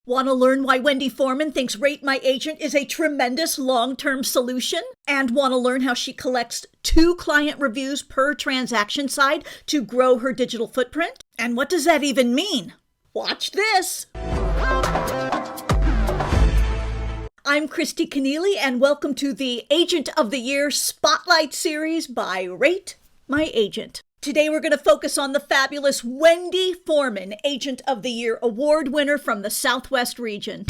Want to learn why Wendy Foreman thinks Rate My Agent is a tremendous long-term solution? And want to learn how she collects 2 client reviews per transaction side to grow her digital footprint? And what does that even mean? Watch this! I'm Kristi Kennelly, and welcome to the Agent of the Year Spotlight Series by Rate My Agent. Today we're going to focus on the fabulous Wendy Foreman, Agent of the Year award winner from the Southwest region.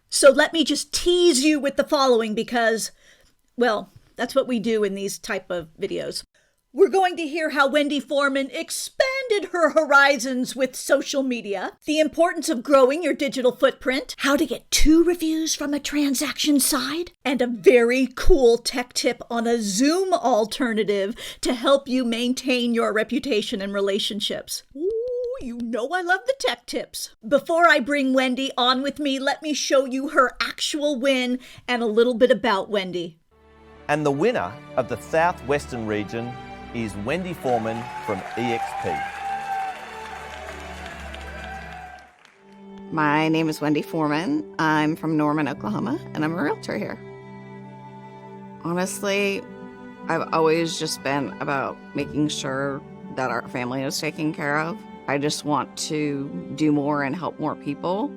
So let me just tease you with the following because, well, that's what we do in these type of videos. We're going to hear how Wendy Foreman expanded her horizons with social media, the importance of growing your digital footprint, how to get 2 reviews from a transaction side, and a very cool tech tip on a Zoom alternative to help you maintain your reputation and relationships. Ooh, you know I love the tech tips. Before I bring Wendy on with me, let me show you her actual win and a little bit about Wendy. And the winner of the Southwestern region is Wendy Foreman from EXP. My name is Wendy Foreman. I'm from Norman, Oklahoma, and I'm a realtor here. Honestly, I've always just been about making sure that our family is taken care of. I just want to do more and help more people.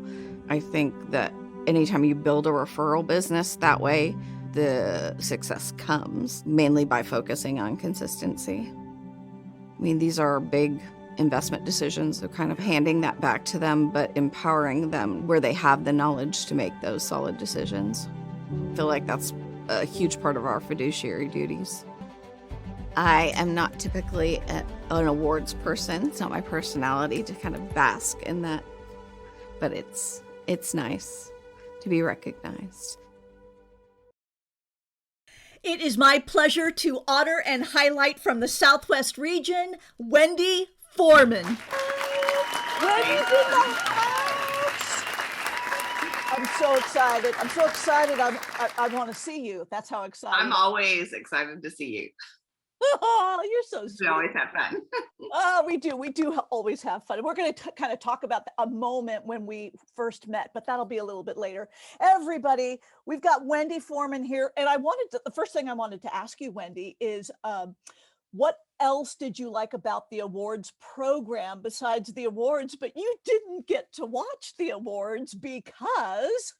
I think that anytime you build a referral business that way, the success comes mainly by focusing on consistency. I mean, these are big investment decisions, so kind of handing that back to them, but empowering them where they have the knowledge to make those solid decisions. I feel like that's a huge part of our fiduciary duties. I am not typically an awards person. It's not my personality to kind of bask in that, but it's nice to be recognized. It is my pleasure to honor and highlight from the Southwest region, Wendy Foreman. Wendy's in the house! I'm so excited. I want to see you. That's how excited. I'm always excited to see you. Oh, you're so sweet. We always have fun. Oh, we do. We do always have fun. We're going to kind of talk about a moment when we first met, but that'll be a little bit later. Everybody, we've got Wendy Foreman here. And the first thing I wanted to ask you, Wendy, is what else did you like about the awards program besides the awards? But you didn't get to watch the awards because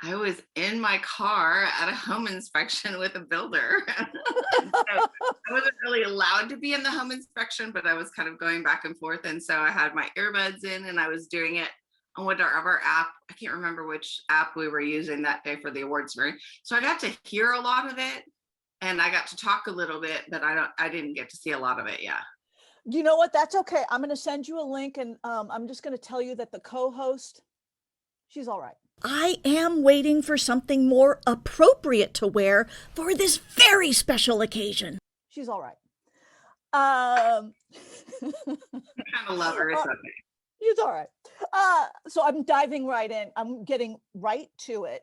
I was in my car at a home inspection with a builder. So I wasn't really allowed to be in the home inspection, but I was kind of going back and forth. And so I had my earbuds in and I was doing it on whatever app. I can't remember which app we were using that day for the awards ceremony. So I got to hear a lot of it and I got to talk a little bit, but I didn't get to see a lot of it. Yeah. You know what? That's okay. I'm going to send you a link and I'm just going to tell you that the co-host, she's all right. I am waiting for something more appropriate to wear for this very special occasion. She's all right. I kind of love her. It's okay. She's all right. So I'm diving right in. I'm getting right to it.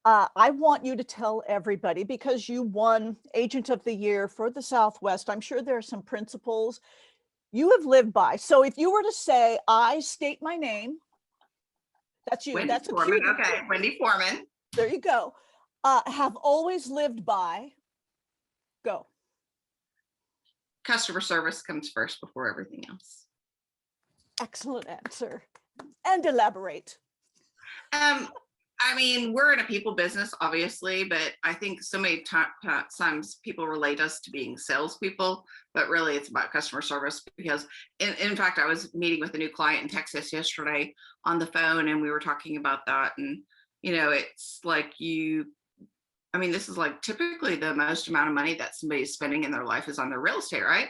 I want you to tell everybody, because you won Agent of the Year for the Southwest, I'm sure there are some principles you have lived by. So if you were to say, I state my name, that's you. Wendy That's Foreman. a cute. Okay, Wendy Foreman. There you go. Have always lived by. Go. Customer service comes first before everything else. Excellent answer. And elaborate. I mean, we're in a people business, obviously, but I think so many times people relate us to being salespeople, but really it's about customer service. Because in fact, I was meeting with a new client in Texas yesterday on the phone and we were talking about that. And, you know, it's like this is like typically the most amount of money that somebody's spending in their life is on their real estate, right?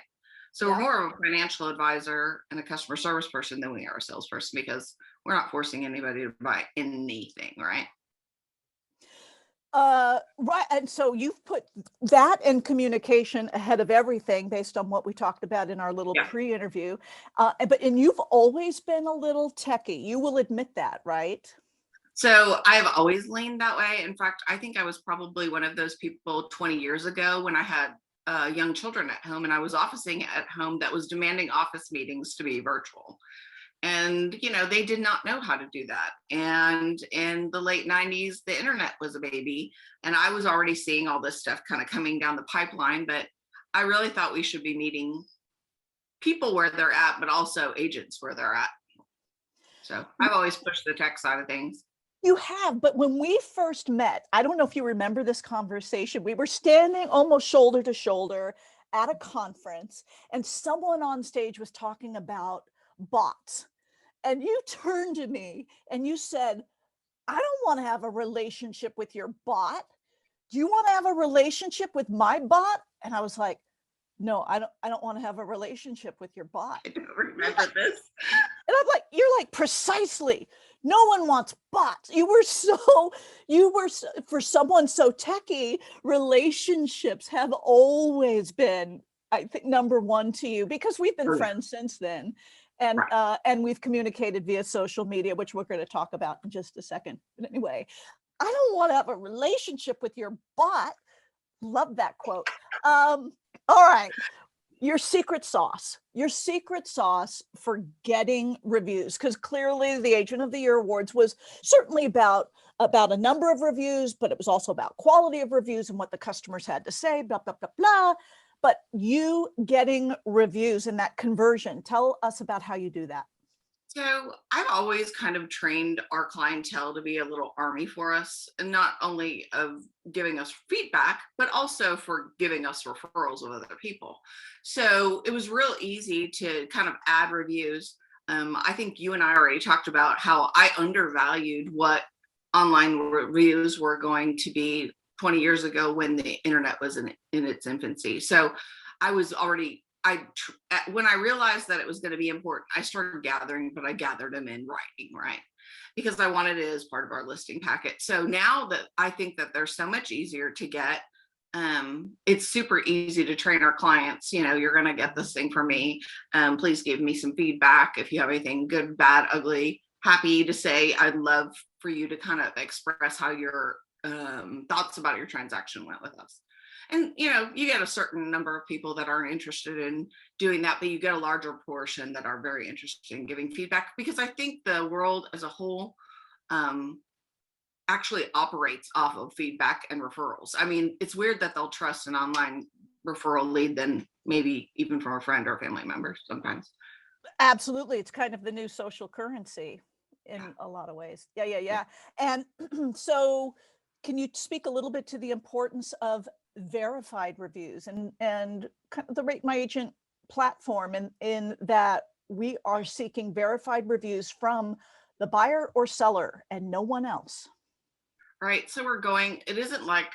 So Yeah. we're more of a financial advisor and a customer service person than we are a salesperson, because we're not forcing anybody to buy anything, right? Right. And so you've put that and communication ahead of everything based on what we talked about in our little pre-interview. And you've always been a little techie. You will admit that, right? So I've always leaned that way. In fact, I think I was probably one of those people 20 years ago when I had young children at home, and I was officing at home that was demanding office meetings to be virtual. And, they did not know how to do that. And in the late 90s, the internet was a baby. And I was already seeing all this stuff kind of coming down the pipeline. But I really thought we should be meeting people where they're at, but also agents where they're at. So I've always pushed the tech side of things. You have, but when we first met, I don't know if you remember this conversation. We were standing almost shoulder to shoulder at a conference, and someone on stage was talking about bots. And you turned to me and you said, I don't want to have a relationship with your bot. Do you want to have a relationship with my bot? And I was like, no, I don't want to have a relationship with your bot. I don't remember this. And I'm like, you're like, precisely. No one wants bots. For someone so techie, relationships have always been, I think, number one to you, because we've been friends since then. And Right. And we've communicated via social media, which we're going to talk about in just a second. But anyway, I don't want to have a relationship with your bot. Love that quote. All right. Your secret sauce for getting reviews, because clearly the Agent of the Year Awards was certainly about a number of reviews, but it was also about quality of reviews and what the customers had to say, blah, blah, blah, blah. But you getting reviews and that conversion, tell us about how you do that. So I've always kind of trained our clientele to be a little army for us, and not only of giving us feedback, but also for giving us referrals of other people. So it was real easy to kind of add reviews. I think you and I already talked about how I undervalued what online reviews were going to be 20 years ago when the internet was in its infancy. So I was already, when I realized that it was going to be important, I started gathering, but I gathered them in writing, right? Because I wanted it as part of our listing packet. So now that I think that they're so much easier to get, it's super easy to train our clients. You're going to get this thing from me. Please give me some feedback. If you have anything good, bad, ugly, happy to say. I'd love for you to kind of express how your thoughts about your transaction went with us. And, you get a certain number of people that aren't interested in doing that, but you get a larger portion that are very interested in giving feedback, because I think the world as a whole actually operates off of feedback and referrals. I mean, it's weird that they'll trust an online referral lead than maybe even from a friend or a family member sometimes. Absolutely. It's kind of the new social currency in a lot of ways. Yeah. And so can you speak a little bit to the importance of verified reviews and kind of the Rate My Agent platform, in that we are seeking verified reviews from the buyer or seller and no one else? Right. So it isn't like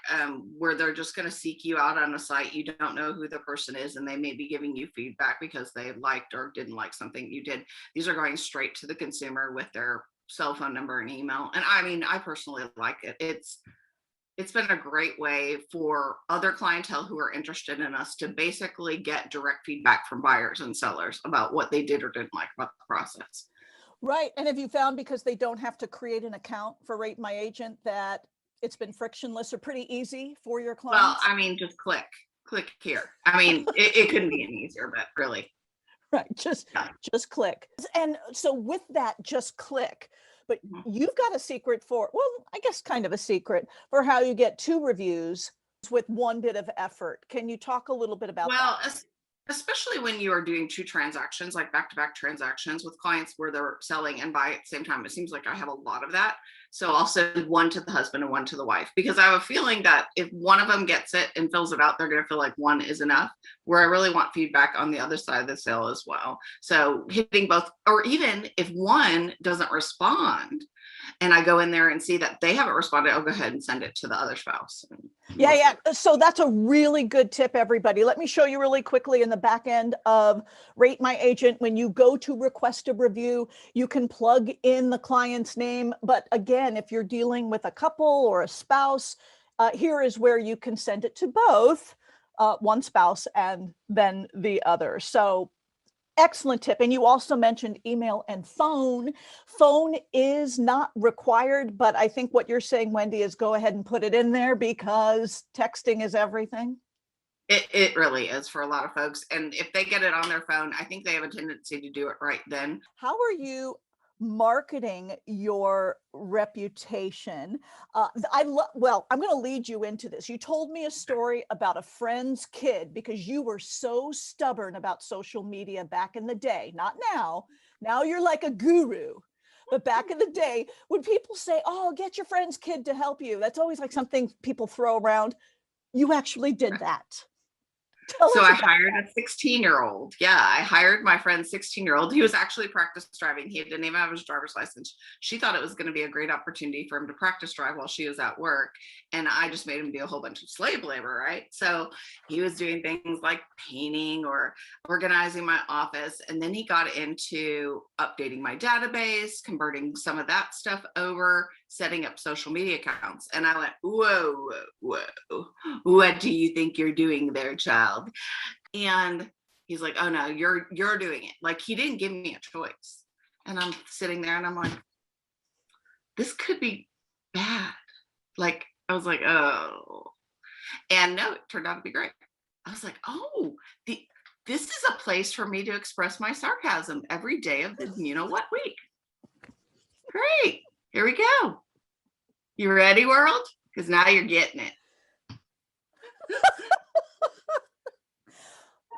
where they're just going to seek you out on a site. You don't know who the person is, and they may be giving you feedback because they liked or didn't like something you did. These are going straight to the consumer with their cell phone number and email. And I mean, I personally like it. It's been a great way for other clientele who are interested in us to basically get direct feedback from buyers and sellers about what they did or didn't like about the process. Right. And have you found, because they don't have to create an account for Rate My Agent, that it's been frictionless or pretty easy for your clients? Well, I mean, just click here. I mean, it couldn't be any easier, but really. Right. Just click. And so with that, just click. But you've got a secret I guess kind of a secret for how you get 2 reviews with one bit of effort. Can you talk a little bit about that? Well, especially when you are doing 2 transactions, like back-to-back transactions with clients where they're selling and buy at the same time. It seems like I have a lot of that. So I'll send one to the husband and one to the wife, because I have a feeling that if one of them gets it and fills it out, they're going to feel like one is enough, where I really want feedback on the other side of the sale as well. So hitting both, or even if one doesn't respond and I go in there and see that they haven't responded, I'll go ahead and send it to the other spouse. Yeah. So that's a really good tip, everybody. Let me show you really quickly in the back end of Rate My Agent. When you go to request a review, you can plug in the client's name. But again, if you're dealing with a couple or a spouse, here is where you can send it to both one spouse and then the other. So excellent tip. And you also mentioned email and phone. Phone is not required, but I think what you're saying, Wendy, is go ahead and put it in there because texting is everything. It really is for a lot of folks. And if they get it on their phone, I think they have a tendency to do it right then. How are you marketing your reputation? Well, I'm going to lead you into this. You told me a story about a friend's kid because you were so stubborn about social media back in the day. Not now. Now you're like a guru. But back in the day, when people say, oh, get your friend's kid to help you, that's always like something people throw around. You actually did that. So I hired a 16-year-old. Yeah, I hired my friend's 16-year-old. He was actually practice driving. He didn't even have his driver's license. She thought it was going to be a great opportunity for him to practice drive while she was at work. And I just made him do a whole bunch of slave labor, right? So he was doing things like painting or organizing my office. And then he got into updating my database, converting some of that stuff over, setting up social media accounts. And I went, whoa, whoa, whoa. What do you think you're doing there, child? And he's like, oh no, you're doing it. Like, he didn't give me a choice. And I'm sitting there and I'm like, this could be bad. Like, I was like, oh. And no, it turned out to be great. I was like, oh, this is a place for me to express my sarcasm every day of the you know what week. Great. Here we go. You ready, world? Because now you're getting it.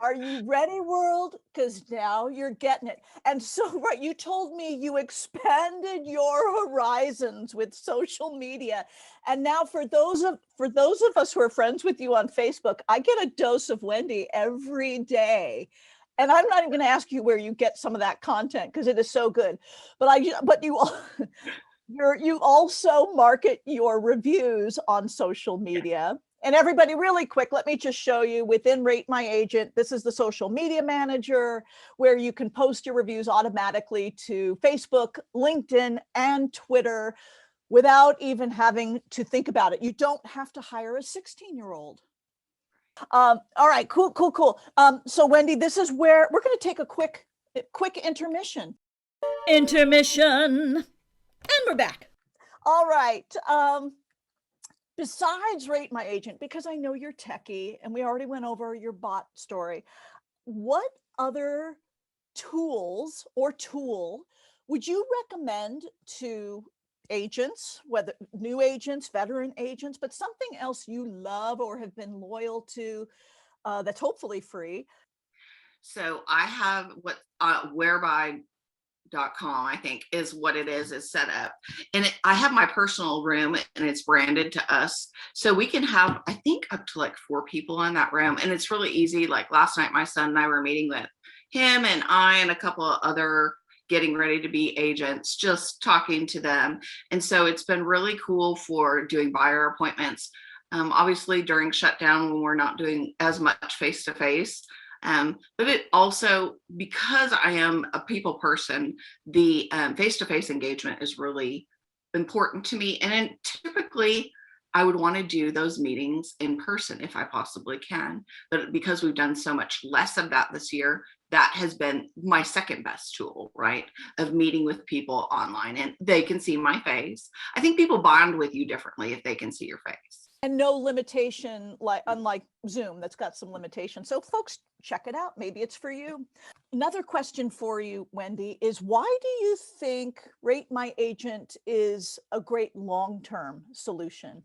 Are you ready, world? Because now you're getting it. And so, right, you told me you expanded your horizons with social media. And now for those of us who are friends with you on Facebook, I get a dose of Wendy every day. And I'm not even going to ask you where you get some of that content because it is so good. But you also market your reviews on social media. And everybody, really quick, let me just show you within RateMyAgent, this is the social media manager where you can post your reviews automatically to Facebook, LinkedIn, and Twitter without even having to think about it. You don't have to hire a 16-year-old. All right, cool. So Wendy, this is where we're going to take a quick intermission. Intermission. And we're back. All right. Besides RateMyAgent, because I know you're techie and we already went over your bot story, what other tools or tool would you recommend to agents, whether new agents, veteran agents, but something else you love or have been loyal to that's hopefully free? So I have what whereby.com, I think is what it is set up. And I have my personal room and it's branded to us. So we can have, I think, up to like 4 people in that room. And it's really easy. Like last night, my son and I were meeting with him and I and a couple of other getting ready to be agents, just talking to them. And so it's been really cool for doing buyer appointments. Obviously during shutdown when we're not doing as much face-to-face. But it also, because I am a people person, the face-to-face engagement is really important to me. And then typically I would want to do those meetings in person if I possibly can. But because we've done so much less of that this year, that has been my second best tool, right? Of meeting with people online and they can see my face. I think people bond with you differently if they can see your face. And no limitation, unlike Zoom, that's got some limitations. So folks, check it out. Maybe it's for you. Another question for you, Wendy, is why do you think RateMyAgent is a great long-term solution?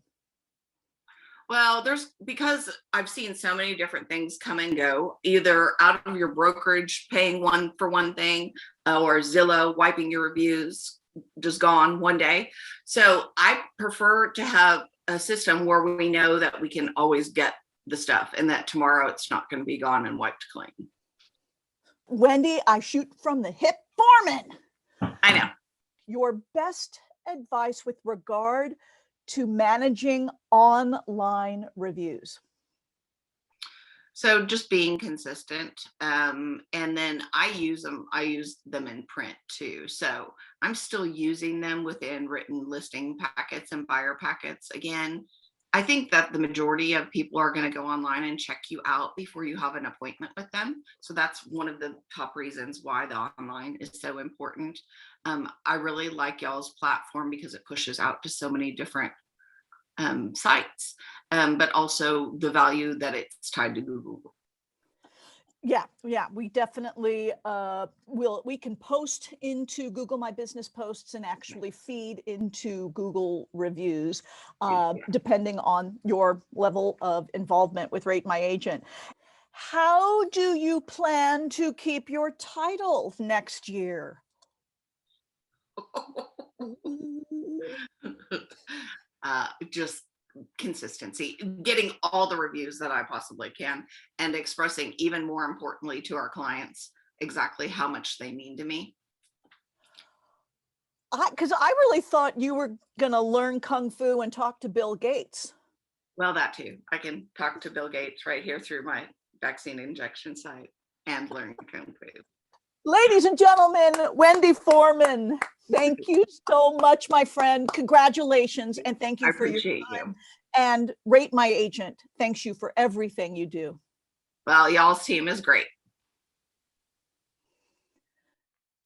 Well, because I've seen so many different things come and go, either out of your brokerage paying one for one thing or Zillow wiping your reviews, just gone one day. So I prefer to have a system where we know that we can always get the stuff and that tomorrow it's not going to be gone and wiped clean. Wendy, I shoot from the hip, Foreman. I know. Your best advice with regard to managing online reviews? So just being consistent. And then I use them in print too. So I'm still using them within written listing packets and buyer packets. Again, I think that the majority of people are going to go online and check you out before you have an appointment with them. So that's one of the top reasons why the online is so important. I really like y'all's platform because it pushes out to so many different sites, but also the value that it's tied to Google. Yeah, we definitely we can post into Google My Business posts and actually feed into Google reviews, depending on your level of involvement with Rate My Agent. How do you plan to keep your title next year? Just consistency, getting all the reviews that I possibly can, and expressing, even more importantly, to our clients exactly how much they mean to me. Because I really thought you were going to learn Kung Fu and talk to Bill Gates. Well, that too. I can talk to Bill Gates right here through my vaccine injection site and learn Kung Fu. Ladies and gentlemen, Wendy Foreman, thank you so much, my friend. Congratulations, and thank you for your time. And Rate My Agent, thanks you for everything you do. Well, y'all's team is great.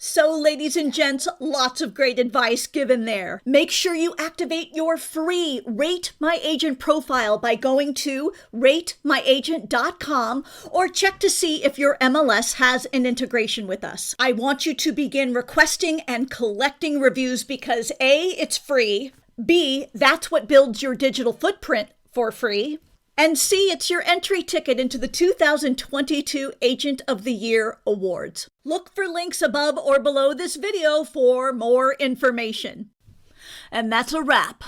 So, ladies and gents, lots of great advice given there. Make sure you activate your free Rate My Agent profile by going to RateMyAgent.com or check to see if your MLS has an integration with us. I want you to begin requesting and collecting reviews because A, it's free, B, that's what builds your digital footprint for free, and C, it's your entry ticket into the 2022 Agent of the Year Awards. Look for links above or below this video for more information. And that's a wrap.